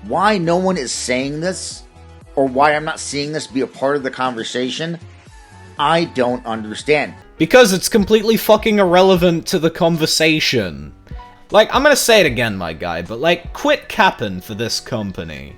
why no one is saying this, or why I'm not seeing this be a part of the conversation, I don't understand. Because it's completely fucking irrelevant to the conversation. Like, I'm gonna say it again, my guy, but like, quit capping for this company.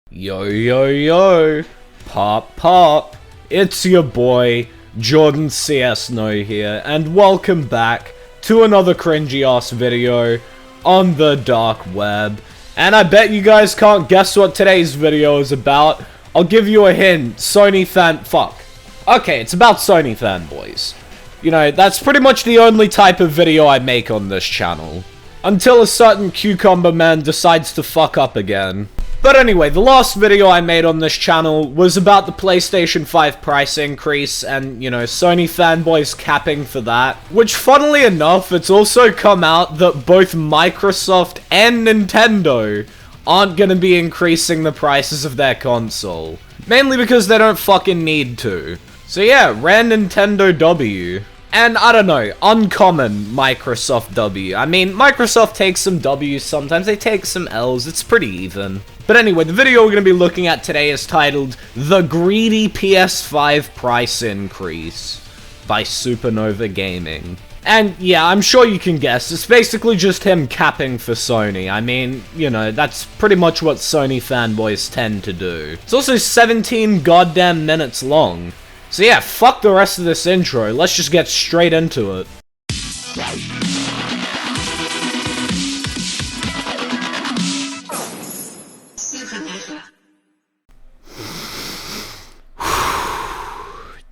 Yo, yo, yo. Pop, pop. It's your boy, Jordan CS No here, and welcome back to another cringy-ass video on the dark web. And I bet you guys can't guess what today's video is about. I'll give you a hint. Okay, it's about Sony fanboys. You know, that's pretty much the only type of video I make on this channel. Until a certain cucumber man decides to fuck up again. But anyway, the last video I made on this channel was about the PlayStation 5 price increase and, you know, Sony fanboys capping for that. Which, funnily enough, it's also come out that both Microsoft and Nintendo aren't gonna be increasing the prices of their console. Mainly because they don't fucking need to. So yeah, rare Nintendo W. And I don't know, uncommon Microsoft W. I mean, Microsoft takes some W's sometimes, they take some L's, it's pretty even. But anyway, the video we're going to be looking at today is titled The Greedy PS5 Price Increase by Supernova Gaming. And yeah, I'm sure you can guess, it's basically just him capping for Sony. I mean, you know, that's pretty much what Sony fanboys tend to do. It's also 17 goddamn minutes long. So yeah, fuck the rest of this intro, let's just get straight into it.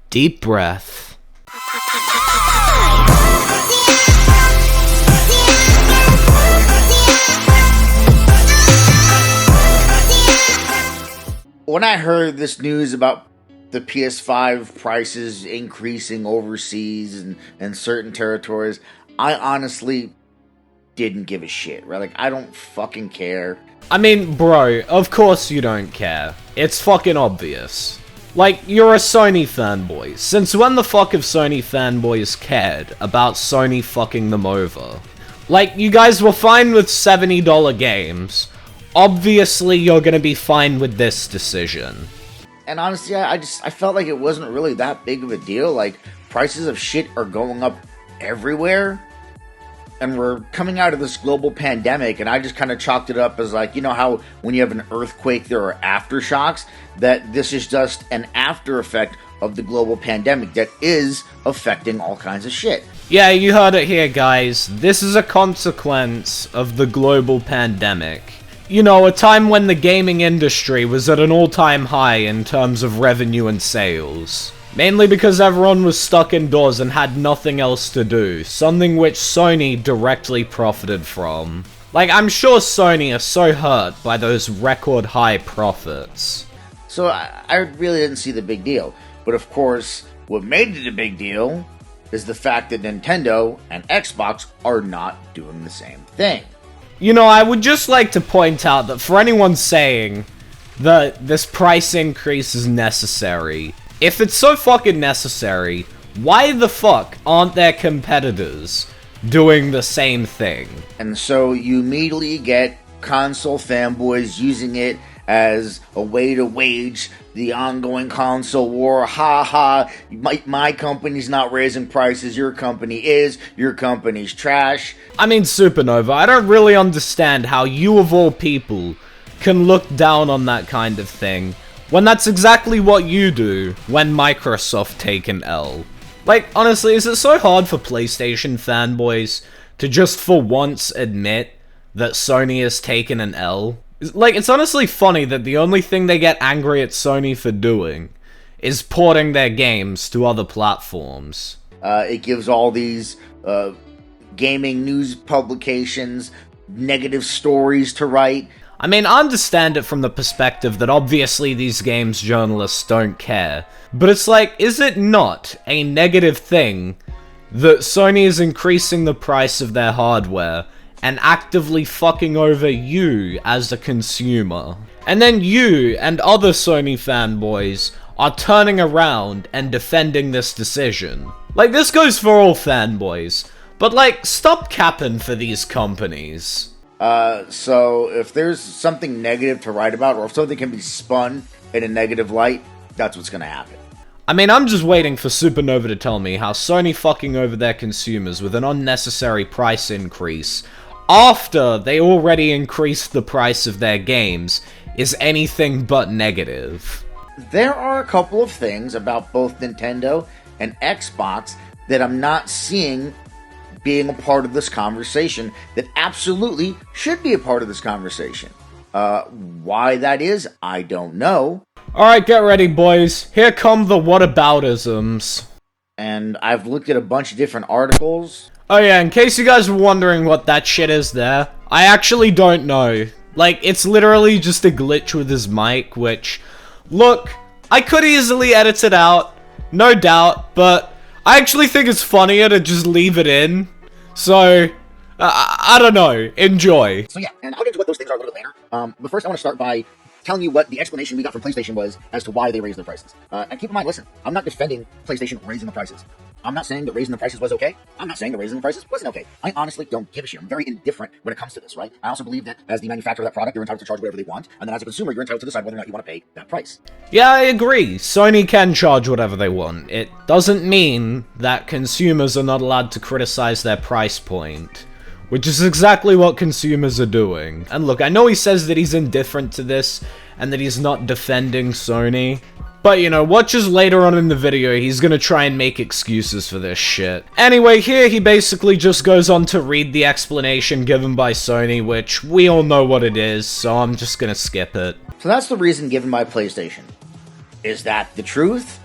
Deep breath. When I heard this news about the PS5 prices increasing overseas and certain territories, I honestly didn't give a shit, right? Like, I don't fucking care. I mean, bro, of course you don't care. It's fucking obvious. Like, you're a Sony fanboy. Since when the fuck have Sony fanboys cared about Sony fucking them over? Like, you guys were fine with $70 games. Obviously, you're gonna be fine with this decision. And honestly, I felt like it wasn't really that big of a deal. Like, prices of shit are going up everywhere. And we're coming out of this global pandemic, and I just kind of chalked it up as like, you know how when you have an earthquake, there are aftershocks? That this is just an after effect of the global pandemic that is affecting all kinds of shit. Yeah, you heard it here, guys. This is a consequence of the global pandemic. You know, a time when the gaming industry was at an all-time high in terms of revenue and sales. Mainly because everyone was stuck indoors and had nothing else to do, something which Sony directly profited from. Like, I'm sure Sony are so hurt by those record high profits. So I really didn't see the big deal. But of course, what made it a big deal is the fact that Nintendo and Xbox are not doing the same thing. You know, I would just like to point out that for anyone saying that this price increase is necessary, if it's so fucking necessary, why the fuck aren't their competitors doing the same thing? And so you immediately get console fanboys using it as a way to wage the ongoing console war. Ha ha, my company's not raising prices, your company is, your company's trash. I mean, Supernova, I don't really understand how you of all people can look down on that kind of thing, when that's exactly what you do when Microsoft take an L. Like, honestly, is it so hard for PlayStation fanboys to just for once admit that Sony has taken an L? Like, it's honestly funny that the only thing they get angry at Sony for doing is porting their games to other platforms. It gives all these gaming news publications negative stories to write. I mean, I understand it from the perspective that obviously these games journalists don't care, but it's like, is it not a negative thing that Sony is increasing the price of their hardware and actively fucking over you as a consumer? And then you and other Sony fanboys are turning around and defending this decision. Like, this goes for all fanboys, but like, stop capping for these companies. So if there's something negative to write about, or if something can be spun in a negative light, that's what's gonna happen. I mean, I'm just waiting for Supernova to tell me how Sony fucking over their consumers with an unnecessary price increase after they already increased the price of their games is anything but negative. There are a couple of things about both Nintendo and Xbox that I'm not seeing being a part of this conversation that absolutely should be a part of this conversation. Why that is, I don't know. Alright, get ready, boys. Here come the whataboutisms. And I've looked at a bunch of different articles. Oh yeah, in case you guys were wondering what that shit is there, I actually don't know. Like, it's literally just a glitch with his mic, which, look, I could easily edit it out, no doubt, but I actually think it's funnier to just leave it in. So, I don't know. Enjoy. So yeah, and I'll get into what those things are a little bit later. But first I want to start by telling you what the explanation we got from PlayStation was as to why they raised their prices. And keep in mind, listen, I'm not defending PlayStation raising the prices. I'm not saying that raising the prices was okay. I'm not saying that raising the prices wasn't okay. I honestly don't give a shit. I'm very indifferent when it comes to this, right? I also believe that as the manufacturer of that product, you're entitled to charge whatever they want, and then as a consumer, you're entitled to decide whether or not you want to pay that price. Yeah, I agree. Sony can charge whatever they want. It doesn't mean that consumers are not allowed to criticize their price point, which is exactly what consumers are doing. And look, I know he says that he's indifferent to this, and that he's not defending Sony, but you know, watch us later on in the video, he's gonna try and make excuses for this shit. Anyway, here he basically just goes on to read the explanation given by Sony, which we all know what it is, so I'm just gonna skip it. So that's the reason given by PlayStation. Is that the truth?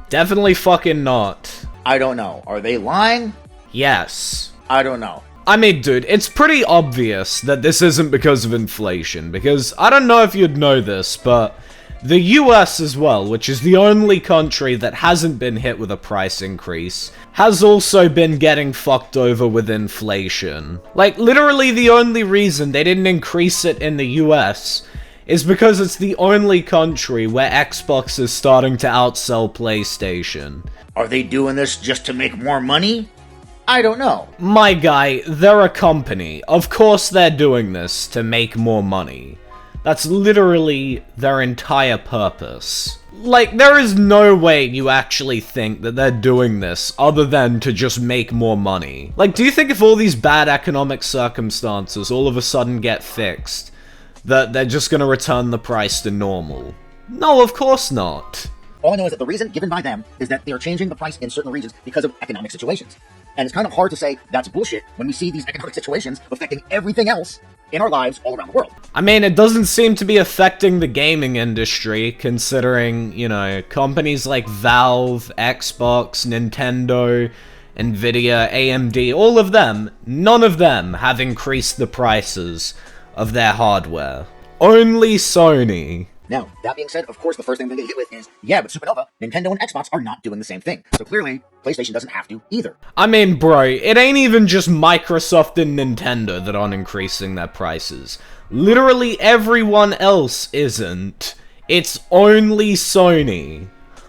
Definitely fucking not. I don't know. Are they lying? Yes. I don't know. I mean, dude, it's pretty obvious that this isn't because of inflation, because I don't know if you'd know this, but the US as well, which is the only country that hasn't been hit with a price increase, has also been getting fucked over with inflation. Like, literally the only reason they didn't increase it in the US is because it's the only country where Xbox is starting to outsell PlayStation. Are they doing this just to make more money? I don't know. My guy, they're a company. Of course they're doing this to make more money. That's literally their entire purpose. Like, there is no way you actually think that they're doing this other than to just make more money. Like, do you think if all these bad economic circumstances all of a sudden get fixed, that they're just gonna return the price to normal? No, of course not. All I know is that the reason given by them is that they're changing the price in certain regions because of economic situations. And it's kind of hard to say that's bullshit when we see these economic situations affecting everything else in our lives all around the world. I mean, it doesn't seem to be affecting the gaming industry, considering, you know, companies like Valve, Xbox, Nintendo, Nvidia, AMD, all of them, none of them have increased the prices of their hardware. Only Sony. Now, that being said, of course, the first thing I'm going to get hit with is, yeah, but Supernova, Nintendo and Xbox are not doing the same thing. So clearly, PlayStation doesn't have to either. I mean, bro, it ain't even just Microsoft and Nintendo that aren't increasing their prices. Literally everyone else isn't. It's only Sony.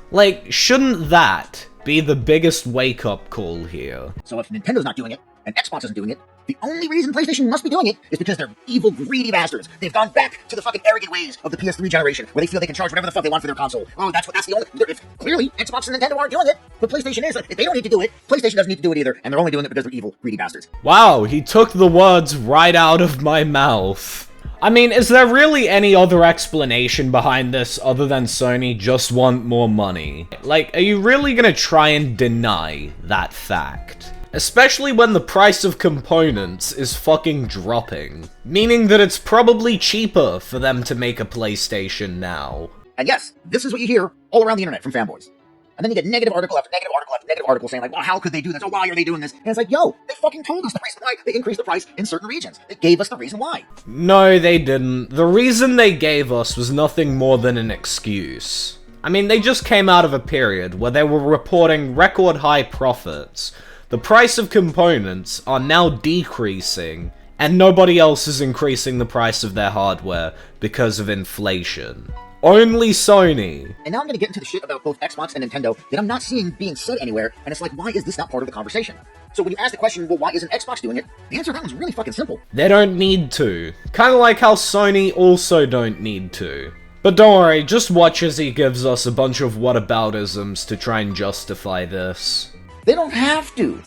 Like, shouldn't that be the biggest wake-up call here? So if Nintendo's not doing it, and Xbox isn't doing it, the only reason PlayStation must be doing it is because they're evil, greedy bastards. They've gone back to the fucking arrogant ways of the PS3 generation, where they feel they can charge whatever the fuck they want for their console. Oh, that's the only... If clearly, Xbox and Nintendo aren't doing it, but PlayStation is. If they don't need to do it, PlayStation doesn't need to do it either, and they're only doing it because they're evil, greedy bastards. Wow, he took the words right out of my mouth. I mean, is there really any other explanation behind this other than Sony just want more money? Like, are you really gonna try and deny that fact? Especially when the price of components is fucking dropping. Meaning that it's probably cheaper for them to make a PlayStation now. And yes, this is what you hear all around the internet from fanboys. And then you get negative article after negative article after negative article saying like, well, how could they do this? Oh, why are they doing this? And it's like, yo, they fucking told us the reason why they increased the price in certain regions. They gave us the reason why. No, they didn't. The reason they gave us was nothing more than an excuse. I mean, they just came out of a period where they were reporting record high profits. The price of components are now decreasing, and nobody else is increasing the price of their hardware because of inflation. Only Sony. And now I'm going to get into the shit about both Xbox and Nintendo that I'm not seeing being said anywhere, and it's like, why is this not part of the conversation? So when you ask the question, well, why isn't Xbox doing it? The answer to that one's really fucking simple. They don't need to. Kinda like how Sony also don't need to. But don't worry, just watch as he gives us a bunch of whataboutisms to try and justify this. They don't have to.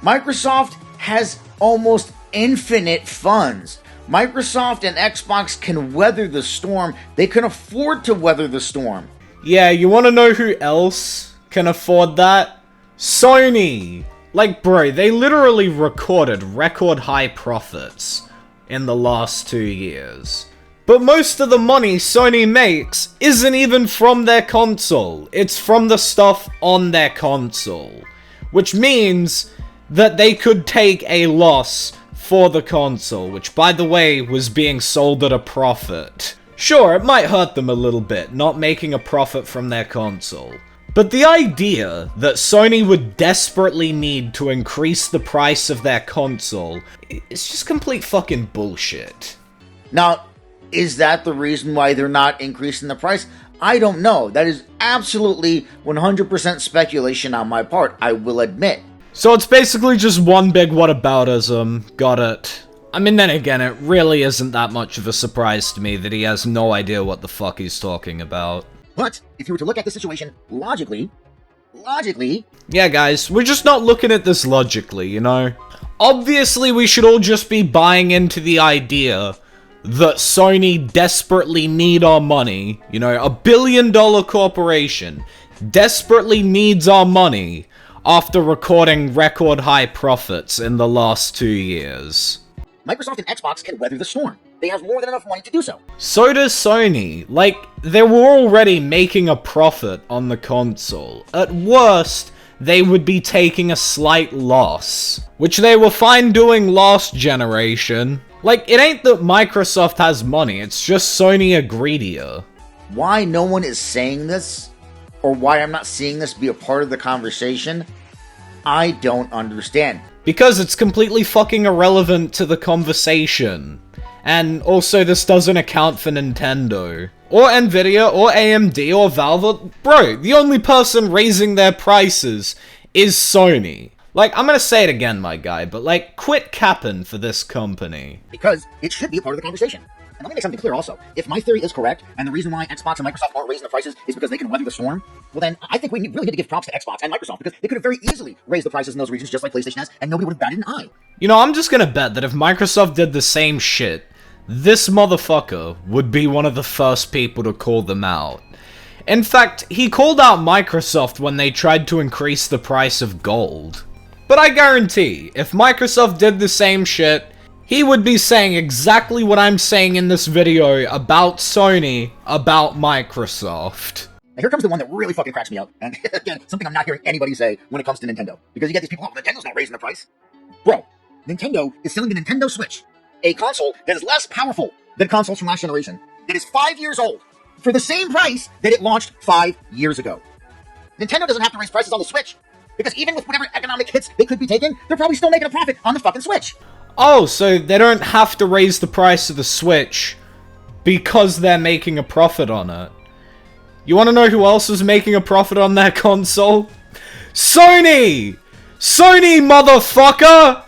Microsoft has almost infinite funds. Microsoft and Xbox can weather the storm. They can afford to weather the storm. Yeah, you wanna know who else can afford that? Sony! Like, bro, they literally recorded record high profits in the last 2 years. But most of the money Sony makes isn't even from their console. It's from the stuff on their console. Which means that they could take a loss for the console, which by the way was being sold at a profit. Sure, it might hurt them a little bit, not making a profit from their console. But the idea that Sony would desperately need to increase the price of their console is just complete fucking bullshit. Now, is that the reason why they're not increasing the price? I don't know. That is absolutely 100% speculation on my part, I will admit. So it's basically just one big whataboutism, got it. I mean, then again, it really isn't that much of a surprise to me that he has no idea what the fuck he's talking about. But, if you were to look at the situation logically... Yeah, guys, we're just not looking at this logically, you know? Obviously, we should all just be buying into the idea that Sony desperately need our money, you know, $1 billion corporation desperately needs our money after recording record high profits in the last 2 years. Microsoft and Xbox can weather the storm. They have more than enough money to do so. So does Sony. Like, they were already making a profit on the console. At worst, they would be taking a slight loss, which they were fine doing last generation. Like, it ain't that Microsoft has money, it's just Sony are greedier. Why no one is saying this, or why I'm not seeing this be a part of the conversation, I don't understand. Because it's completely fucking irrelevant to the conversation. And also, this doesn't account for Nintendo, or Nvidia, or AMD, or Valve. Bro, the only person raising their prices is Sony. Like, I'm gonna say it again, my guy, but like, quit capping for this company. Because it should be a part of the conversation. And let me make something clear also. If my theory is correct, and the reason why Xbox and Microsoft aren't raising the prices is because they can weather the storm, well then, I think we really need to give props to Xbox and Microsoft, because they could have very easily raised the prices in those regions just like PlayStation has, and nobody would have batted an eye. You know, I'm just gonna bet that if Microsoft did the same shit, this motherfucker would be one of the first people to call them out. In fact, he called out Microsoft when they tried to increase the price of gold. But I guarantee, if Microsoft did the same shit, he would be saying exactly what I'm saying in this video about Sony, about Microsoft. Now here comes the one that really fucking cracks me up, and again, something I'm not hearing anybody say when it comes to Nintendo. Because you get these people, oh, Nintendo's not raising the price. Bro, Nintendo is selling the Nintendo Switch, a console that is less powerful than consoles from last generation, that is 5 years old, for the same price that it launched 5 years ago. Nintendo doesn't have to raise prices on the Switch, because even with whatever economic hits they could be taking, they're probably still making a profit on the fucking Switch. Oh, so they don't have to raise the price of the Switch because they're making a profit on it. You wanna know who else is making a profit on their console? Sony! Sony, motherfucker!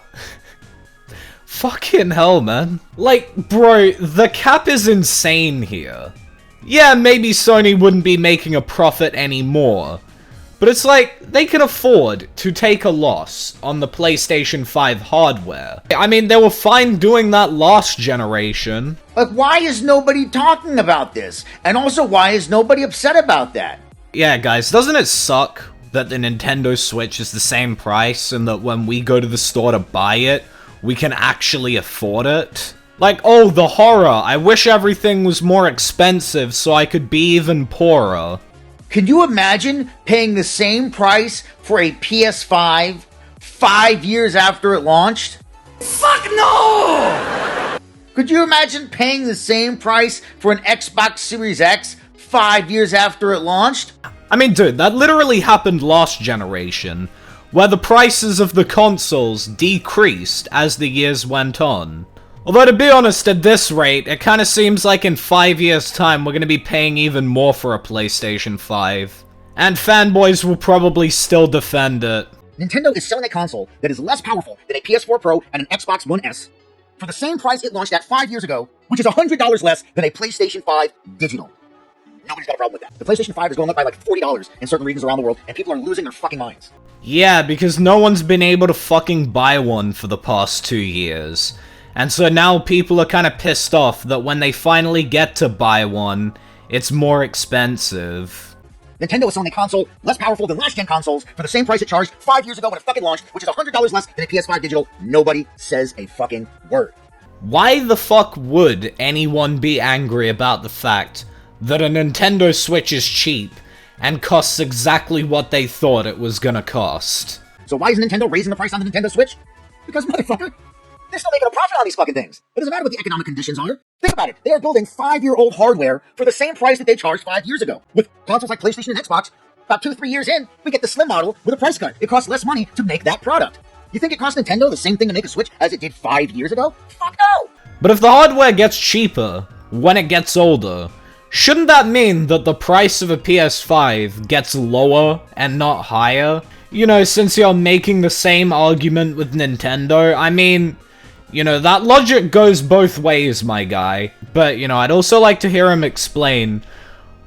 Fucking hell, man. Like, bro, the cap is insane here. Yeah, maybe Sony wouldn't be making a profit anymore, but it's like, they can afford to take a loss on the PlayStation 5 hardware. I mean, they were fine doing that last generation. Like, why is nobody talking about this? And also, why is nobody upset about that? Yeah, guys, doesn't it suck that the Nintendo Switch is the same price and that when we go to the store to buy it, we can actually afford it? Like, oh, the horror. I wish everything was more expensive so I could be even poorer. Can you imagine paying the same price for a PS5 5 years after it launched? Fuck no! Could you imagine paying the same price for an Xbox Series X 5 years after it launched? I mean, dude, that literally happened last generation, where the prices of the consoles decreased as the years went on. Although to be honest, at this rate, it kinda seems like in 5 years' time we're gonna be paying even more for a PlayStation 5. And fanboys will probably still defend it. Nintendo is selling a console that is less powerful than a PS4 Pro and an Xbox One S for the same price it launched at 5 years ago, which is $100 less than a PlayStation 5 digital. Nobody's got a problem with that. The PlayStation 5 is going up by like $40 in certain regions around the world, and people are losing their fucking minds. Yeah, because no one's been able to fucking buy one for the past 2 years. And so now people are kinda pissed off that when they finally get to buy one, it's more expensive. Nintendo is selling a console less powerful than last-gen consoles for the same price it charged 5 years ago when it fucking launched, which is $100 less than a PS5 digital. Nobody says a fucking word. Why the fuck would anyone be angry about the fact that a Nintendo Switch is cheap and costs exactly what they thought it was gonna cost? So why is Nintendo raising the price on the Nintendo Switch? Because, motherfucker, they're still making a profit on these fucking things. It doesn't matter what the economic conditions are. Think about it. They are building 5-year-old hardware for the same price that they charged 5 years ago. With consoles like PlayStation and Xbox, about 2-3 years in, we get the slim model with a price cut. It costs less money to make that product. You think it cost Nintendo the same thing to make a Switch as it did 5 years ago? Fuck no! But if the hardware gets cheaper when it gets older, shouldn't that mean that the price of a PS5 gets lower and not higher? You know, since you're making the same argument with Nintendo, I mean, you know, that logic goes both ways, my guy. But, you know, I'd also like to hear him explain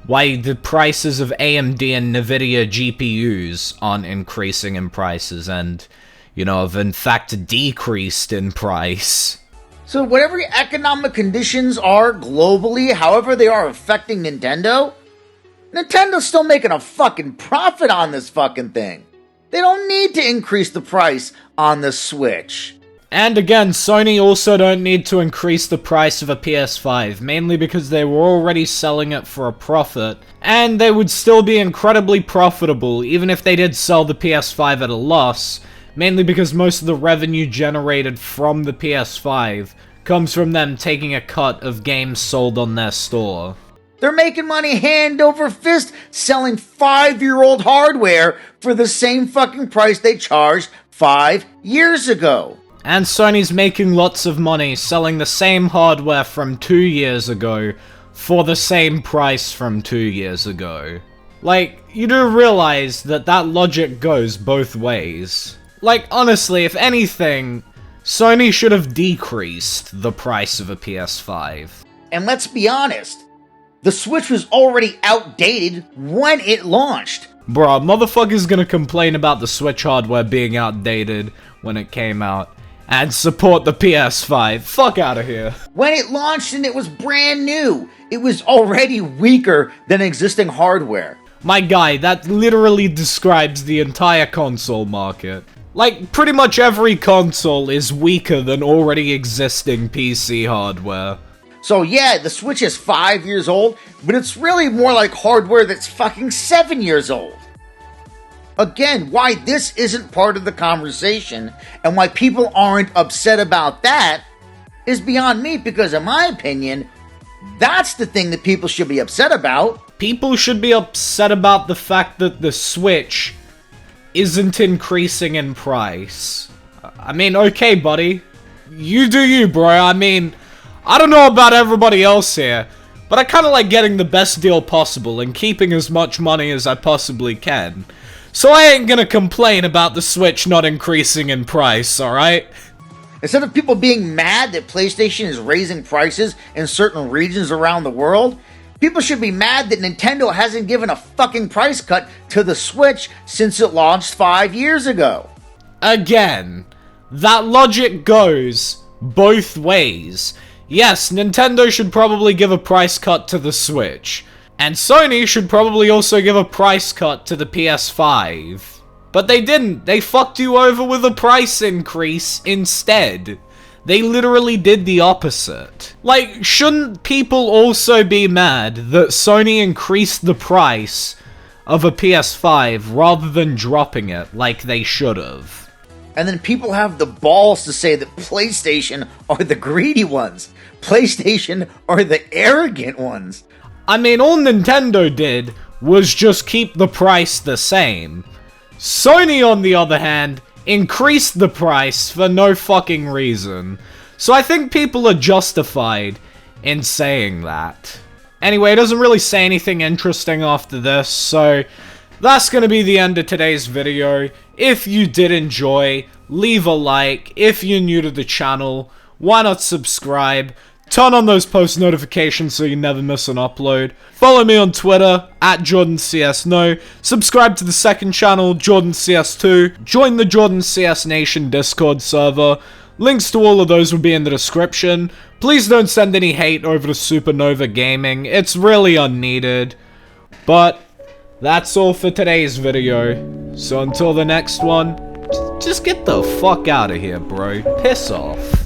why the prices of AMD and Nvidia GPUs aren't increasing in prices and, you know, have in fact decreased in price. So whatever economic conditions are globally, however they are affecting Nintendo, Nintendo's still making a fucking profit on this fucking thing. They don't need to increase the price on the Switch. And again, Sony also don't need to increase the price of a PS5, mainly because they were already selling it for a profit, and they would still be incredibly profitable even if they did sell the PS5 at a loss, mainly because most of the revenue generated from the PS5 comes from them taking a cut of games sold on their store. They're making money hand over fist selling 5-year-old hardware for the same fucking price they charged 5 years ago. And Sony's making lots of money selling the same hardware from 2 years ago for the same price from 2 years ago. Like, you do realize that that logic goes both ways. Like, honestly, if anything, Sony should have decreased the price of a PS5. And let's be honest, the Switch was already outdated when it launched. Bruh, motherfuckers gonna complain about the Switch hardware being outdated when it came out and support the PS5. Fuck out of here. When it launched and it was brand new, it was already weaker than existing hardware. My guy, that literally describes the entire console market. Like, pretty much every console is weaker than already existing PC hardware. So yeah, the Switch is 5 years old, but it's really more like hardware that's fucking 7 years old. Again, why this isn't part of the conversation and why people aren't upset about that is beyond me, because in my opinion, that's the thing that people should be upset about. People should be upset about the fact that the Switch isn't increasing in price. I mean, okay, buddy. You do you, bro. I mean, I don't know about everybody else here, but I kinda like getting the best deal possible and keeping as much money as I possibly can. So I ain't gonna complain about the Switch not increasing in price, alright? Instead of people being mad that PlayStation is raising prices in certain regions around the world, people should be mad that Nintendo hasn't given a fucking price cut to the Switch since it launched 5 years ago. Again, that logic goes both ways. Yes, Nintendo should probably give a price cut to the Switch, and Sony should probably also give a price cut to the PS5. But they didn't. They fucked you over with a price increase instead. They literally did the opposite. Like, shouldn't people also be mad that Sony increased the price of a PS5 rather than dropping it like they should've? And then people have the balls to say that PlayStation are the greedy ones. PlayStation are the arrogant ones. I mean, all Nintendo did was just keep the price the same. Sony, on the other hand, increased the price for no fucking reason. So I think people are justified in saying that. Anyway, it doesn't really say anything interesting after this, so that's gonna be the end of today's video. If you did enjoy, leave a like. If you're new to the channel, why not subscribe? Turn on those post notifications so you never miss an upload. Follow me on Twitter, @JordanCSNo. Subscribe to the second channel, JordanCS2. Join the Jordan CS Nation Discord server. Links to all of those will be in the description. Please don't send any hate over to Supernova Gaming. It's really unneeded. But that's all for today's video. So until the next one, just get the fuck out of here, bro. Piss off.